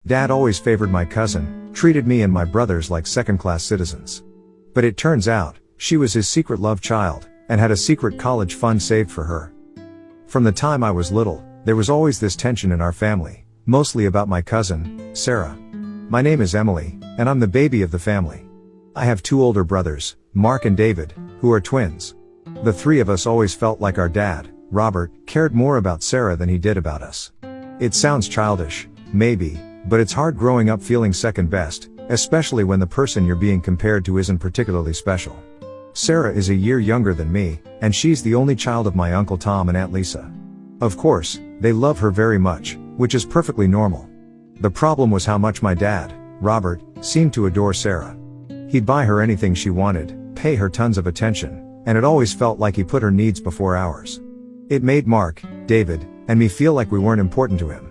Dad always favored my cousin, treated me and my brothers like second-class citizens. But it turns out, she was his secret love child, and had a secret college fund saved for her. From the time I was little, there was always this tension in our family, mostly about my cousin, Sarah. My name is Emily, and I'm the baby of the family. I have two older brothers, Mark and David, who are twins. The three of us always felt like our dad, Robert, cared more about Sarah than he did about us. It sounds childish, maybe, but it's hard growing up feeling second best, especially when the person you're being compared to isn't particularly special. Sarah is a year younger than me, and she's the only child of my Uncle Tom and Aunt Lisa. Of course, they love her very much, which is perfectly normal. The problem was how much my dad, Robert, seemed to adore Sarah. He'd buy her anything she wanted, pay her tons of attention, and it always felt like he put her needs before ours. It made Mark, David, and me feel like we weren't important to him.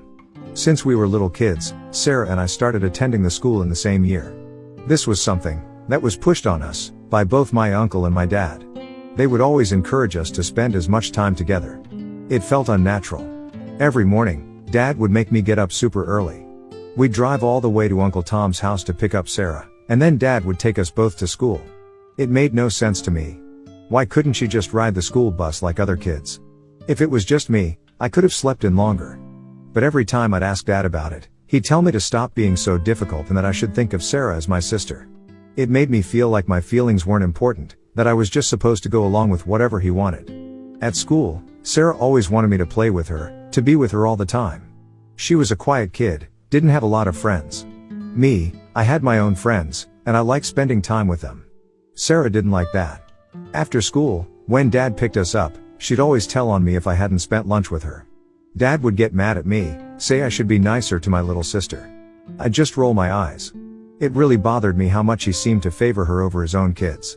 Since we were little kids, Sarah and I started attending the school in the same year. This was something that was pushed on us by both my uncle and my dad. They would always encourage us to spend as much time together. It felt unnatural. Every morning, Dad would make me get up super early. We'd drive all the way to Uncle Tom's house to pick up Sarah, and then Dad would take us both to school. It made no sense to me. Why couldn't she just ride the school bus like other kids? If it was just me, I could have slept in longer. But every time I'd ask Dad about it, he'd tell me to stop being so difficult and that I should think of Sarah as my sister. It made me feel like my feelings weren't important, that I was just supposed to go along with whatever he wanted. At school, Sarah always wanted me to play with her, to be with her all the time. She was a quiet kid, didn't have a lot of friends. Me, I had my own friends, and I liked spending time with them. Sarah didn't like that. After school, when Dad picked us up, she'd always tell on me if I hadn't spent lunch with her. Dad would get mad at me, say I should be nicer to my little sister. I'd just roll my eyes. It really bothered me how much he seemed to favor her over his own kids.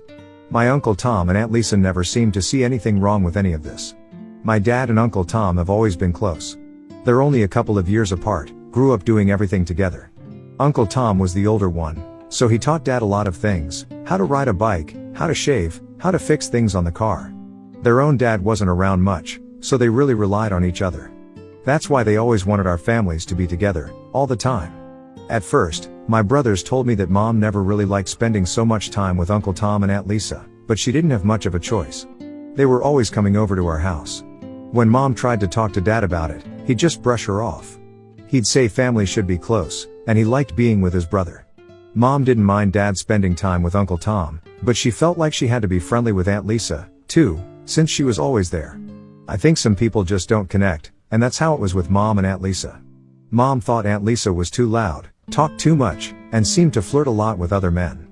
My Uncle Tom and Aunt Lisa never seemed to see anything wrong with any of this. My dad and Uncle Tom have always been close. They're only a couple of years apart, grew up doing everything together. Uncle Tom was the older one, so he taught Dad a lot of things: how to ride a bike, how to shave, how to fix things on the car. Their own dad wasn't around much, so they really relied on each other. That's why they always wanted our families to be together, all the time. At first, my brothers told me that Mom never really liked spending so much time with Uncle Tom and Aunt Lisa, but she didn't have much of a choice. They were always coming over to our house. When Mom tried to talk to Dad about it, he'd just brush her off. He'd say family should be close, and he liked being with his brother. Mom didn't mind Dad spending time with Uncle Tom, but she felt like she had to be friendly with Aunt Lisa, too, since she was always there. I think some people just don't connect, and that's how it was with Mom and Aunt Lisa. Mom thought Aunt Lisa was too loud, talked too much, and seemed to flirt a lot with other men.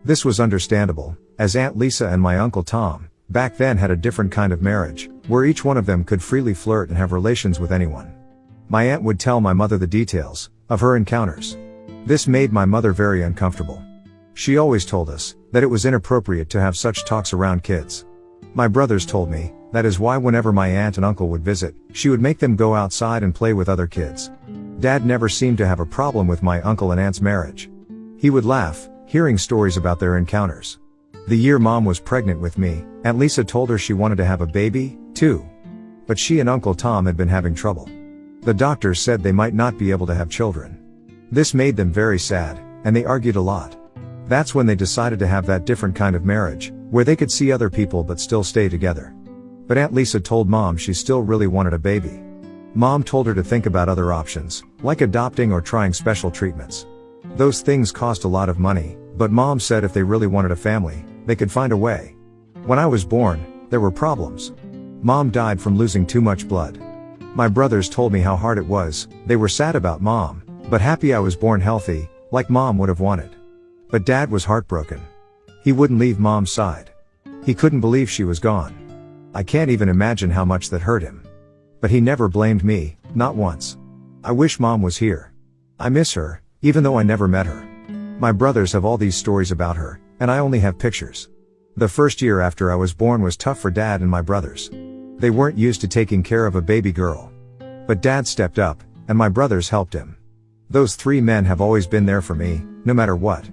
This was understandable, as Aunt Lisa and my Uncle Tom, back then, had a different kind of marriage, where each one of them could freely flirt and have relations with anyone. My aunt would tell my mother the details of her encounters. This made my mother very uncomfortable. She always told us that it was inappropriate to have such talks around kids. My brothers told me that is why whenever my aunt and uncle would visit, she would make them go outside and play with other kids. Dad never seemed to have a problem with my uncle and aunt's marriage. He would laugh, hearing stories about their encounters. The year Mom was pregnant with me, Aunt Lisa told her she wanted to have a baby, too. But she and Uncle Tom had been having trouble. The doctors said they might not be able to have children. This made them very sad, and they argued a lot. That's when they decided to have that different kind of marriage, where they could see other people but still stay together. But Aunt Lisa told Mom she still really wanted a baby. Mom told her to think about other options, like adopting or trying special treatments. Those things cost a lot of money, but Mom said if they really wanted a family, they could find a way. When I was born, there were problems. Mom died from losing too much blood. My brothers told me how hard it was. They were sad about Mom, but happy I was born healthy, like Mom would have wanted. But Dad was heartbroken. He wouldn't leave Mom's side. He couldn't believe she was gone. I can't even imagine how much that hurt him. But he never blamed me, not once. I wish Mom was here. I miss her, even though I never met her. My brothers have all these stories about her, and I only have pictures. The first year after I was born was tough for Dad and my brothers. They weren't used to taking care of a baby girl. But Dad stepped up, and my brothers helped him. Those three men have always been there for me, no matter what.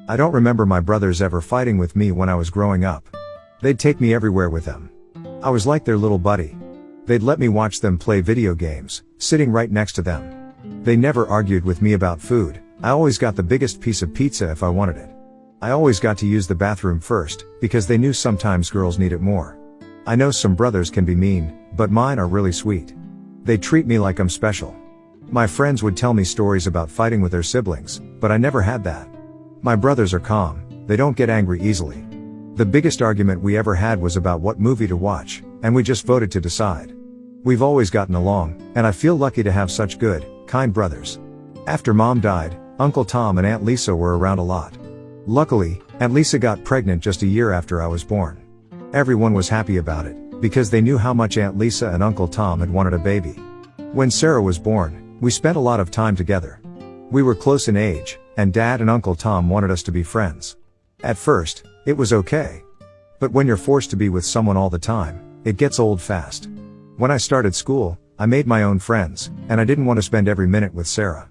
I don't remember my brothers ever fighting with me when I was growing up. They'd take me everywhere with them. I was like their little buddy. They'd let me watch them play video games, sitting right next to them. They never argued with me about food. I always got the biggest piece of pizza if I wanted it. I always got to use the bathroom first, because they knew sometimes girls need it more. I know some brothers can be mean, but mine are really sweet. They treat me like I'm special. My friends would tell me stories about fighting with their siblings, but I never had that. My brothers are calm, they don't get angry easily. The biggest argument we ever had was about what movie to watch, and we just voted to decide. We've always gotten along, and I feel lucky to have such good, kind brothers. After Mom died, Uncle Tom and Aunt Lisa were around a lot. Luckily, Aunt Lisa got pregnant just a year after I was born. Everyone was happy about it, because they knew how much Aunt Lisa and Uncle Tom had wanted a baby. When Sarah was born, we spent a lot of time together. We were close in age, and Dad and Uncle Tom wanted us to be friends. At first, it was okay. But when you're forced to be with someone all the time, it gets old fast. When I started school, I made my own friends, and I didn't want to spend every minute with Sarah.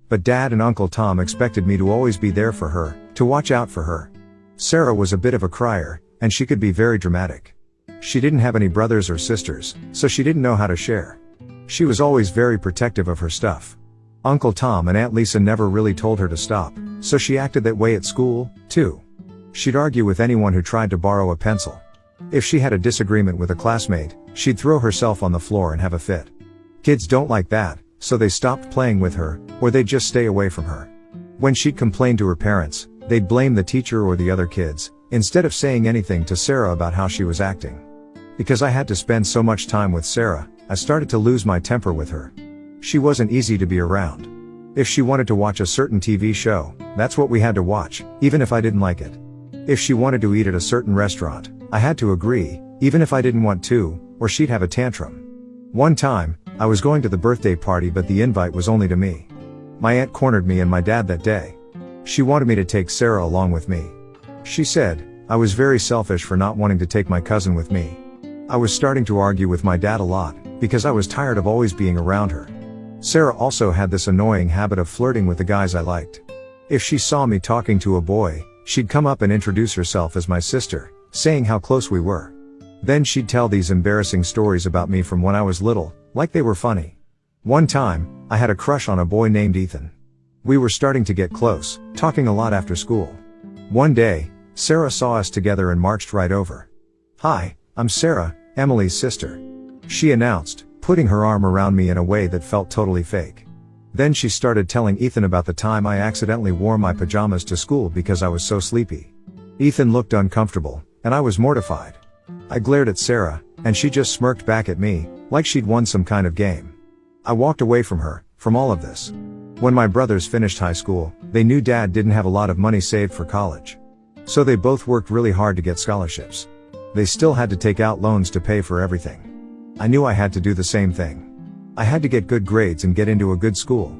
But Dad and Uncle Tom expected me to always be there for her, to watch out for her. Sarah was a bit of a crier, and she could be very dramatic. She didn't have any brothers or sisters, so she didn't know how to share. She was always very protective of her stuff. Uncle Tom and Aunt Lisa never really told her to stop, so she acted that way at school, too. She'd argue with anyone who tried to borrow a pencil. If she had a disagreement with a classmate, she'd throw herself on the floor and have a fit. Kids don't like that, so they stopped playing with her, or they'd just stay away from her. When she'd complain to her parents, they'd blame the teacher or the other kids, instead of saying anything to Sarah about how she was acting. Because I had to spend so much time with Sarah, I started to lose my temper with her. She wasn't easy to be around. If she wanted to watch a certain TV show, that's what we had to watch, even if I didn't like it. If she wanted to eat at a certain restaurant, I had to agree, even if I didn't want to, or she'd have a tantrum. One time, I was going to the birthday party but the invite was only to me. My aunt cornered me and my dad that day. She wanted me to take Sarah along with me. She said, I was very selfish for not wanting to take my cousin with me. I was starting to argue with my dad a lot, because I was tired of always being around her. Sarah also had this annoying habit of flirting with the guys I liked. If she saw me talking to a boy, she'd come up and introduce herself as my sister, saying how close we were. Then she'd tell these embarrassing stories about me from when I was little, like they were funny. One time, I had a crush on a boy named Ethan. We were starting to get close, talking a lot after school. One day, Sarah saw us together and marched right over. Hi, I'm Sarah, Emily's sister. She announced, putting her arm around me in a way that felt totally fake. Then she started telling Ethan about the time I accidentally wore my pajamas to school because I was so sleepy. Ethan looked uncomfortable, and I was mortified. I glared at Sarah, and she just smirked back at me, like she'd won some kind of game. I walked away from her, from all of this. When my brothers finished high school, they knew Dad didn't have a lot of money saved for college. So they both worked really hard to get scholarships. They still had to take out loans to pay for everything. I knew I had to do the same thing. I had to get good grades and get into a good school.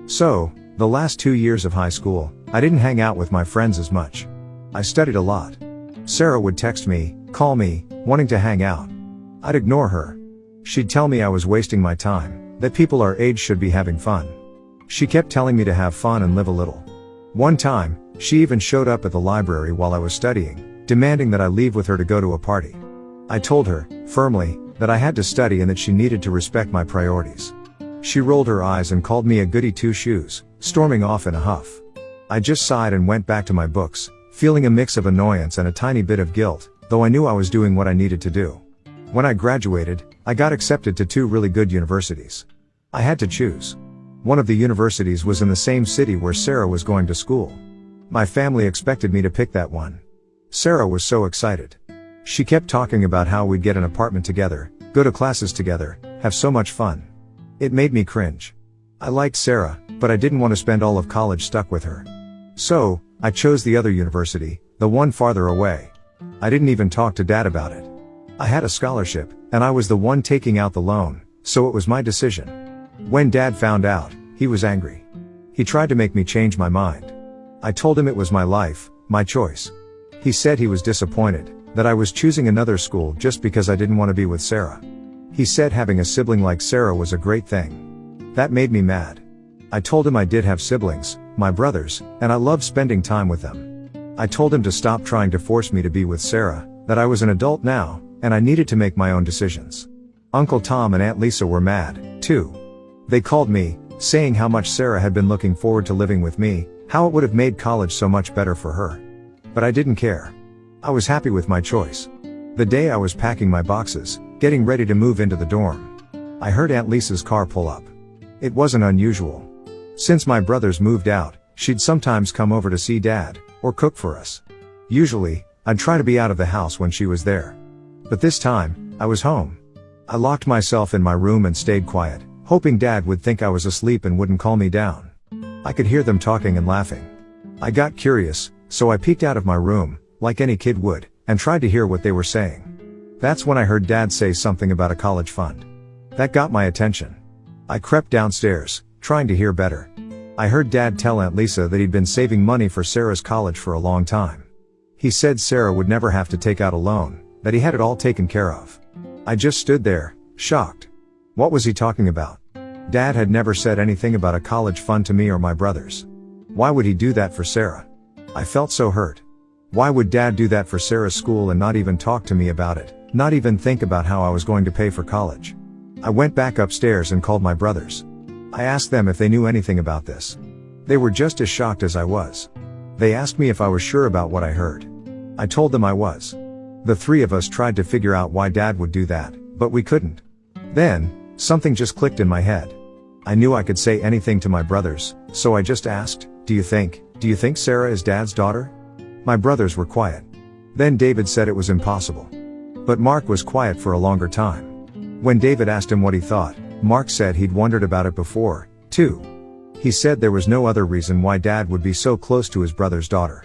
So, the last 2 years of high school, I didn't hang out with my friends as much. I studied a lot. Sarah would text me, call me, wanting to hang out. I'd ignore her. She'd tell me I was wasting my time, that people our age should be having fun. She kept telling me to have fun and live a little. One time, she even showed up at the library while I was studying, demanding that I leave with her to go to a party. I told her, firmly, that I had to study and that she needed to respect my priorities. She rolled her eyes and called me a goody two-shoes, storming off in a huff. I just sighed and went back to my books, feeling a mix of annoyance and a tiny bit of guilt, though I knew I was doing what I needed to do. When I graduated, I got accepted to 2 really good universities. I had to choose. One of the universities was in the same city where Sarah was going to school. My family expected me to pick that one. Sarah was so excited. She kept talking about how we'd get an apartment together, go to classes together, have so much fun. It made me cringe. I liked Sarah, but I didn't want to spend all of college stuck with her. So, I chose the other university, the one farther away. I didn't even talk to Dad about it. I had a scholarship, and I was the one taking out the loan, so it was my decision. When Dad found out, he was angry. He tried to make me change my mind. I told him it was my life, my choice. He said he was disappointed, that I was choosing another school just because I didn't want to be with Sarah. He said having a sibling like Sarah was a great thing. That made me mad. I told him I did have siblings, my brothers, and I loved spending time with them. I told him to stop trying to force me to be with Sarah, that I was an adult now, and I needed to make my own decisions. Uncle Tom and Aunt Lisa were mad, too. They called me, saying how much Sarah had been looking forward to living with me, how it would have made college so much better for her. But I didn't care. I was happy with my choice. The day I was packing my boxes, getting ready to move into the dorm, I heard Aunt Lisa's car pull up. It wasn't unusual. Since my brothers moved out, she'd sometimes come over to see Dad, or cook for us. Usually, I'd try to be out of the house when she was there. But this time, I was home. I locked myself in my room and stayed quiet, hoping Dad would think I was asleep and wouldn't call me down. I could hear them talking and laughing. I got curious, so I peeked out of my room, like any kid would, and tried to hear what they were saying. That's when I heard Dad say something about a college fund. That got my attention. I crept downstairs, trying to hear better. I heard Dad tell Aunt Lisa that he'd been saving money for Sarah's college for a long time. He said Sarah would never have to take out a loan, that he had it all taken care of. I just stood there, shocked. What was he talking about? Dad had never said anything about a college fund to me or my brothers. Why would he do that for Sarah? I felt so hurt. Why would Dad do that for Sarah's school and not even talk to me about it, not even think about how I was going to pay for college? I went back upstairs and called my brothers. I asked them if they knew anything about this. They were just as shocked as I was. They asked me if I was sure about what I heard. I told them I was. The three of us tried to figure out why Dad would do that, but we couldn't. Then, something just clicked in my head. I knew I could say anything to my brothers, so I just asked, do you think Sarah is Dad's daughter? My brothers were quiet. Then David said it was impossible. But Mark was quiet for a longer time. When David asked him what he thought, Mark said he'd wondered about it before, too. He said there was no other reason why Dad would be so close to his brother's daughter.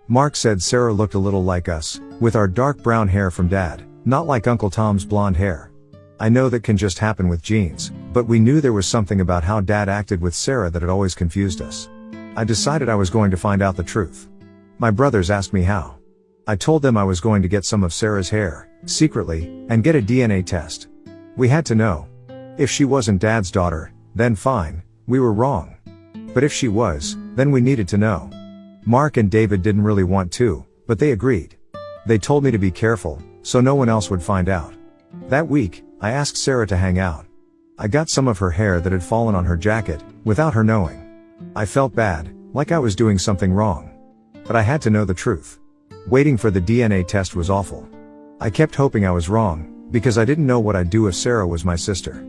Mark said Sarah looked a little like us, with our dark brown hair from Dad, not like Uncle Tom's blonde hair. I know that can just happen with genes, but we knew there was something about how Dad acted with Sarah that had always confused us. I decided I was going to find out the truth. My brothers asked me how. I told them I was going to get some of Sarah's hair, secretly, and get a DNA test. We had to know. If she wasn't Dad's daughter, then fine, we were wrong. But if she was, then we needed to know. Mark and David didn't really want to, but they agreed. They told me to be careful, so no one else would find out. That week, I asked Sarah to hang out. I got some of her hair that had fallen on her jacket, without her knowing. I felt bad, like I was doing something wrong. But I had to know the truth. Waiting for the DNA test was awful. I kept hoping I was wrong, because I didn't know what I'd do if Sarah was my sister.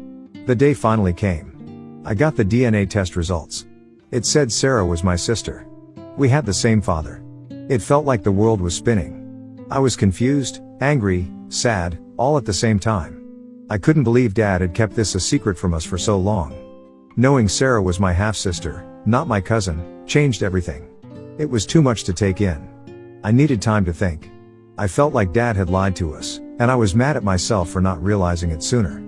The day finally came. I got the DNA test results. It said Sarah was my sister. We had the same father. It felt like the world was spinning. I was confused, angry, sad, all at the same time. I couldn't believe Dad had kept this a secret from us for so long. Knowing Sarah was my half-sister, not my cousin, changed everything. It was too much to take in. I needed time to think. I felt like Dad had lied to us, and I was mad at myself for not realizing it sooner.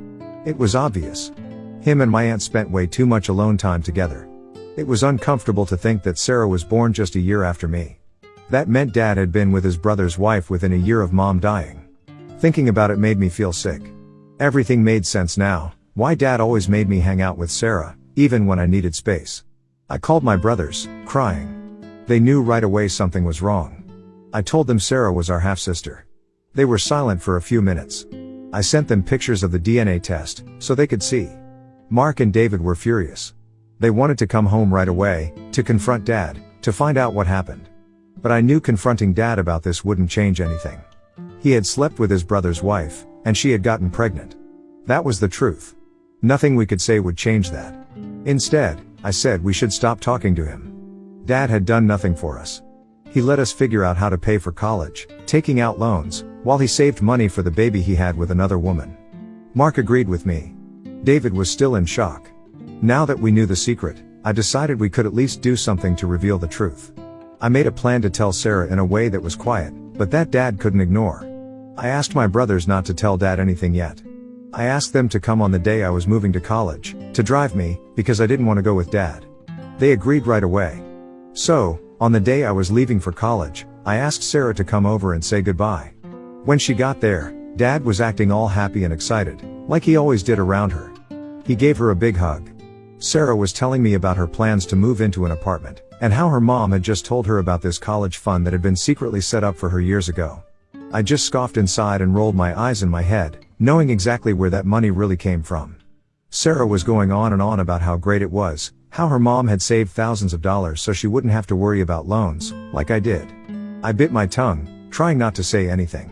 It was obvious. Him and my aunt spent way too much alone time together. It was uncomfortable to think that Sarah was born just a year after me. That meant Dad had been with his brother's wife within a year of Mom dying. Thinking about it made me feel sick. Everything made sense now, why Dad always made me hang out with Sarah, even when I needed space. I called my brothers, crying. They knew right away something was wrong. I told them Sarah was our half-sister. They were silent for a few minutes. I sent them pictures of the DNA test, so they could see. Mark and David were furious. They wanted to come home right away, to confront Dad, to find out what happened. But I knew confronting Dad about this wouldn't change anything. He had slept with his brother's wife, and she had gotten pregnant. That was the truth. Nothing we could say would change that. Instead, I said we should stop talking to him. Dad had done nothing for us. He let us figure out how to pay for college, taking out loans, while he saved money for the baby he had with another woman. Mark agreed with me. David was still in shock. Now that we knew the secret, I decided we could at least do something to reveal the truth. I made a plan to tell Sarah in a way that was quiet, but that Dad couldn't ignore. I asked my brothers not to tell Dad anything yet. I asked them to come on the day I was moving to college, to drive me, because I didn't want to go with Dad. They agreed right away. So, on the day I was leaving for college, I asked Sarah to come over and say goodbye. When she got there, Dad was acting all happy and excited, like he always did around her. He gave her a big hug. Sarah was telling me about her plans to move into an apartment, and how her mom had just told her about this college fund that had been secretly set up for her years ago. I just scoffed inside and rolled my eyes in my head, knowing exactly where that money really came from. Sarah was going on and on about how great it was, how her mom had saved thousands of dollars so she wouldn't have to worry about loans, like I did. I bit my tongue, trying not to say anything.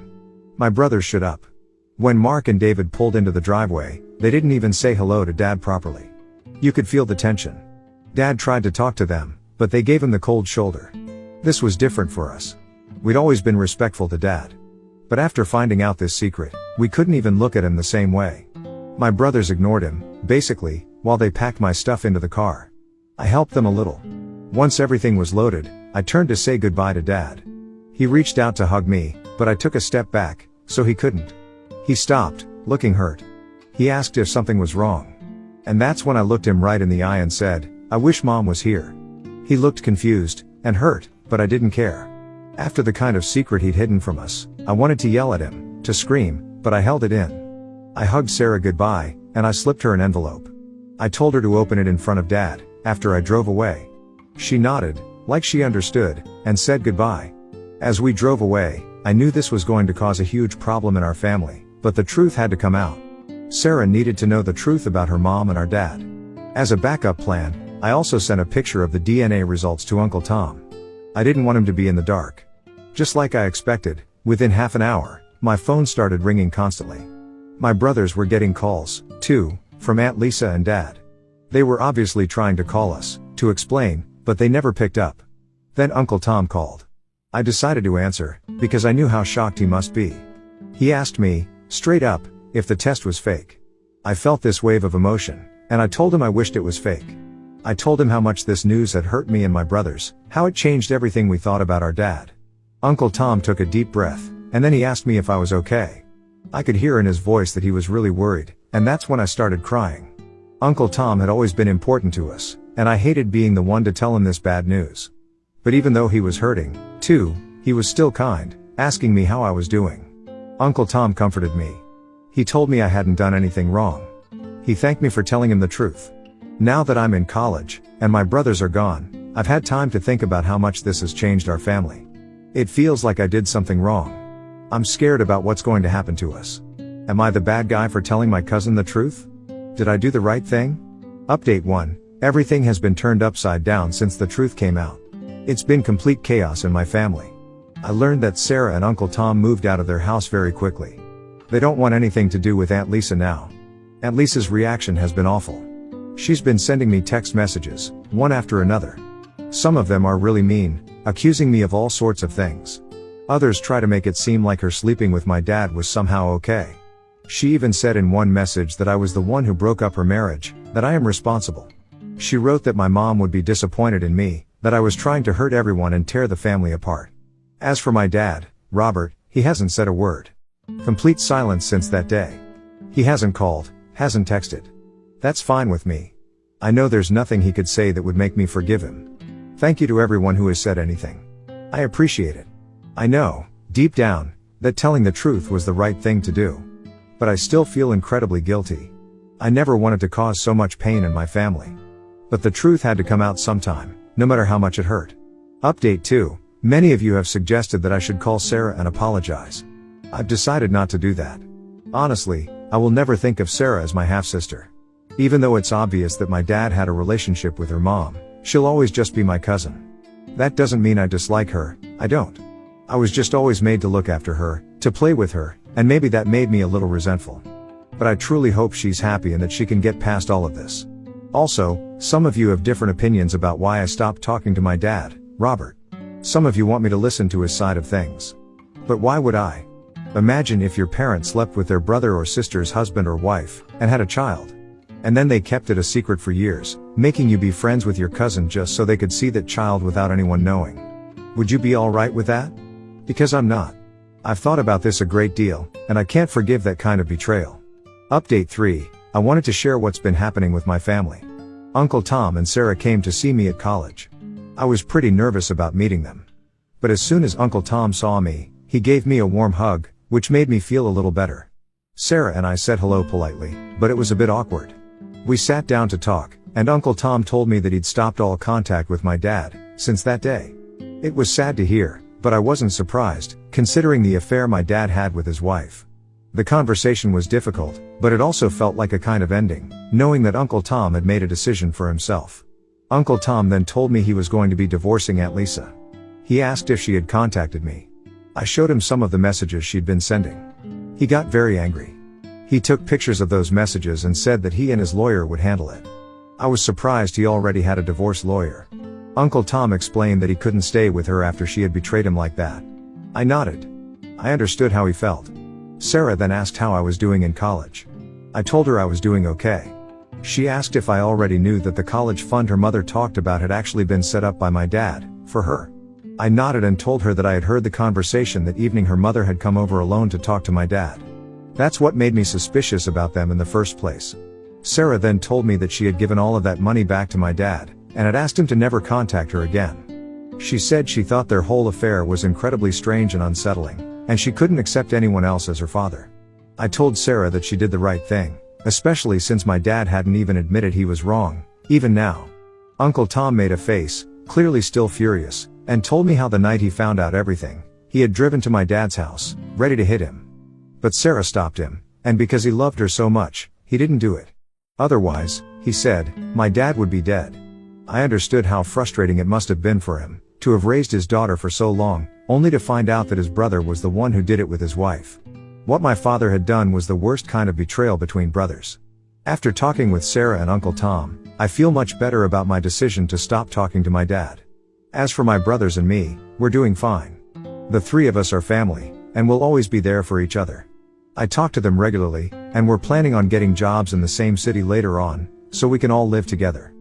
My brothers stood up. When Mark and David pulled into the driveway, they didn't even say hello to Dad properly. You could feel the tension. Dad tried to talk to them, but they gave him the cold shoulder. This was different for us. We'd always been respectful to Dad. But after finding out this secret, we couldn't even look at him the same way. My brothers ignored him, basically, while they packed my stuff into the car. I helped them a little. Once everything was loaded, I turned to say goodbye to Dad. He reached out to hug me, but I took a step back, so he couldn't. He stopped, looking hurt. He asked if something was wrong. And that's when I looked him right in the eye and said, "I wish Mom was here." He looked confused and hurt, but I didn't care. After the kind of secret he'd hidden from us, I wanted to yell at him, to scream, but I held it in. I hugged Sarah goodbye, and I slipped her an envelope. I told her to open it in front of Dad, after I drove away. She nodded, like she understood, and said goodbye. As we drove away, I knew this was going to cause a huge problem in our family, but the truth had to come out. Sarah needed to know the truth about her mom and our dad. As a backup plan, I also sent a picture of the DNA results to Uncle Tom. I didn't want him to be in the dark. Just like I expected, within half an hour, my phone started ringing constantly. My brothers were getting calls, too, from Aunt Lisa and Dad. They were obviously trying to call us, to explain, but they never picked up. Then Uncle Tom called. I decided to answer, because I knew how shocked he must be. He asked me, straight up, if the test was fake. I felt this wave of emotion, and I told him I wished it was fake. I told him how much this news had hurt me and my brothers, how it changed everything we thought about our dad. Uncle Tom took a deep breath, and then he asked me if I was okay. I could hear in his voice that he was really worried, and that's when I started crying. Uncle Tom had always been important to us, and I hated being the one to tell him this bad news. But even though he was hurting, too, he was still kind, asking me how I was doing. Uncle Tom comforted me. He told me I hadn't done anything wrong. He thanked me for telling him the truth. Now that I'm in college, and my brothers are gone, I've had time to think about how much this has changed our family. It feels like I did something wrong. I'm scared about what's going to happen to us. Am I the bad guy for telling my cousin the truth? Did I do the right thing? Update 1. Everything has been turned upside down since the truth came out. It's been complete chaos in my family. I learned that Sarah and Uncle Tom moved out of their house very quickly. They don't want anything to do with Aunt Lisa now. Aunt Lisa's reaction has been awful. She's been sending me text messages, one after another. Some of them are really mean, accusing me of all sorts of things. Others try to make it seem like her sleeping with my dad was somehow okay. She even said in one message that I was the one who broke up her marriage, that I am responsible. She wrote that my mom would be disappointed in me, that I was trying to hurt everyone and tear the family apart. As for my dad, Robert, he hasn't said a word. Complete silence since that day. He hasn't called, hasn't texted. That's fine with me. I know there's nothing he could say that would make me forgive him. Thank you to everyone who has said anything. I appreciate it. I know, deep down, that telling the truth was the right thing to do. But I still feel incredibly guilty. I never wanted to cause so much pain in my family. But the truth had to come out sometime, no matter how much it hurt. Update 2. Many of you have suggested that I should call Sarah and apologize. I've decided not to do that. Honestly, I will never think of Sarah as my half-sister. Even though it's obvious that my dad had a relationship with her mom, she'll always just be my cousin. That doesn't mean I dislike her, I don't. I was just always made to look after her, to play with her, and maybe that made me a little resentful. But I truly hope she's happy and that she can get past all of this. Also, some of you have different opinions about why I stopped talking to my dad, Robert. Some of you want me to listen to his side of things. But why would I? Imagine if your parents slept with their brother or sister's husband or wife, and had a child. And then they kept it a secret for years, making you be friends with your cousin just so they could see that child without anyone knowing. Would you be alright with that? Because I'm not. I've thought about this a great deal, and I can't forgive that kind of betrayal. Update 3. I wanted to share what's been happening with my family. Uncle Tom and Sarah came to see me at college. I was pretty nervous about meeting them. But as soon as Uncle Tom saw me, he gave me a warm hug, which made me feel a little better. Sarah and I said hello politely, but it was a bit awkward. We sat down to talk, and Uncle Tom told me that he'd stopped all contact with my dad, since that day. It was sad to hear, but I wasn't surprised, considering the affair my dad had with his wife. The conversation was difficult, but it also felt like a kind of ending, knowing that Uncle Tom had made a decision for himself. Uncle Tom then told me he was going to be divorcing Aunt Lisa. He asked if she had contacted me. I showed him some of the messages she'd been sending. He got very angry. He took pictures of those messages and said that he and his lawyer would handle it. I was surprised he already had a divorce lawyer. Uncle Tom explained that he couldn't stay with her after she had betrayed him like that. I nodded. I understood how he felt. Sarah then asked how I was doing in college. I told her I was doing okay. She asked if I already knew that the college fund her mother talked about had actually been set up by my dad, for her. I nodded and told her that I had heard the conversation that evening her mother had come over alone to talk to my dad. That's what made me suspicious about them in the first place. Sarah then told me that she had given all of that money back to my dad, and had asked him to never contact her again. She said she thought their whole affair was incredibly strange and unsettling, and she couldn't accept anyone else as her father. I told Sarah that she did the right thing, especially since my dad hadn't even admitted he was wrong, even now. Uncle Tom made a face, clearly still furious, and told me how the night he found out everything, he had driven to my dad's house, ready to hit him. But Sarah stopped him, and because he loved her so much, he didn't do it. Otherwise, he said, my dad would be dead. I understood how frustrating it must have been for him, to have raised his daughter for so long, only to find out that his brother was the one who did it with his wife. What my father had done was the worst kind of betrayal between brothers. After talking with Sarah and Uncle Tom, I feel much better about my decision to stop talking to my dad. As for my brothers and me, we're doing fine. The three of us are family, and we'll always be there for each other. I talk to them regularly, and we're planning on getting jobs in the same city later on, so we can all live together.